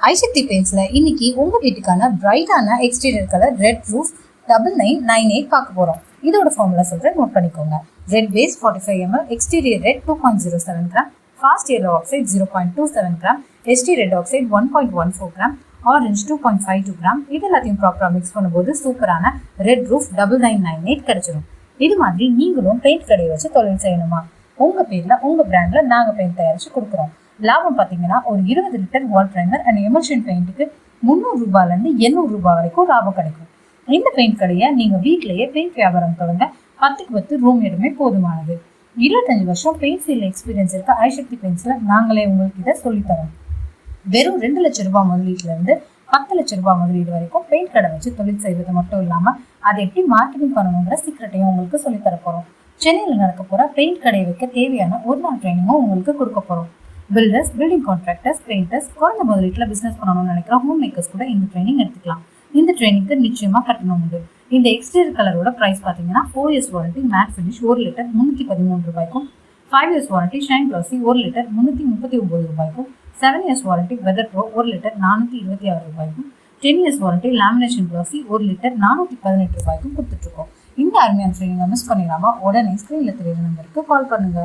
ஐசக்தி பெயிண்ட்ஸ்ல இன்னைக்கு உங்க வீட்டுக்கான பிரைட்டான எக்ஸ்டீரியர் கலர் ரெட் ரூஃப் 9998 பார்க்க போறோம். இதோட ஃபார்முலா சொல்றேன், நோட் பண்ணிக்கோங்க. Red base 45 ml, exterior red 2.07 gram, fast yellow oxide 0.27 gram, ST red oxide 1.14 gram, orange 2.52 gram. இது எல்லாத்தையும் ப்ராப்பரா மிக்ஸ் பண்ணும்போது சூப்பரான ரெட் ரூஃப் 9998 கிடைச்சிடும். இது மாதிரி நீங்களும் பெயிண்ட் கடையை வச்சு தொழில் செய்யணுமா? உங்க பேர்ல உங்க பிராண்ட்ல நாங்க பெயிண்ட் தயாரிச்சு கொடுக்குறோம். லாபம் பார்த்தீங்கன்னா ஒரு 20 litre wall primer and emulsion பெயிண்ட்டுக்கு 300 ரூபாயிலிருந்து 800 ரூபாய் வரைக்கும் லாபம் கிடைக்கும். இந்த பெயிண்ட் கடையை நீங்க வீட்டிலேயே பெயிண்ட் வியாபாரம் தொடங்க 10க்கு 10 ரூம் இடமே போதுமானது. 25 வருஷம் பெயிண்ட் ஃபீல்ட் எக்ஸ்பீரியன்ஸ் இருக்க ஐசக்தி பெயிண்ட்ஸ்ல நாங்களே உங்களுக்கு இதை சொல்லித்தரோம். வெறும் 2 லட்சம் ரூபாய் முதலீட்டுல இருந்து 10 லட்சம் ரூபாய் முதலீடு வரைக்கும் பெயிண்ட் கடை வச்சு தொழில் செய்வது மட்டும் இல்லாம அதை எப்படி மார்க்கெட்டிங் பண்ணணுங்கிற சீக்கிரட்டையும் உங்களுக்கு சொல்லித்தர போறோம். சென்னையில் நடக்க போற பெயிண்ட் கடை வைக்க தேவையான ஒரு நாள் ட்ரைனிங்கும் உங்களுக்கு கொடுக்க போறோம். பில்டர்ஸ், பில்டிங் கான்ட்ராக்டர்ஸ், பெயிண்டர்ஸ், குறைந்த முதலீட்டில் பிசினஸ் பண்ணணும்னு நினைக்கிற ஹோம் மேக்கர்ஸ் கூட இந்த ட்ரைனிங் எடுத்துக்கலாம். இந்த ட்ரைனிங்க்கு நிச்சயமா கட்டணம் உண்டு. இந்த எக்ஸ்டீரியர் கலரோட பிரைஸ் பார்த்தீங்கன்னா 4 years warranty matt finish 1 litre 313 ரூபாய்க்கும், 5 years warranty shine glossy 1 litre 339 ரூபாய்க்கும், 7 years warranty weather pro 1 litre 426 ரூபாய்க்கும், 10 years warranty lamination glossy 1 litre 418 ரூபாய்க்கும் கொடுத்துட்டு இருக்கோம். இந்த அருமையான ட்ரைனிங்கை மிஸ் பண்ணிடாம உடனே ஸ்கிரீன்ல தெரியுற நம்பருக்கு கால் பண்ணுங்க.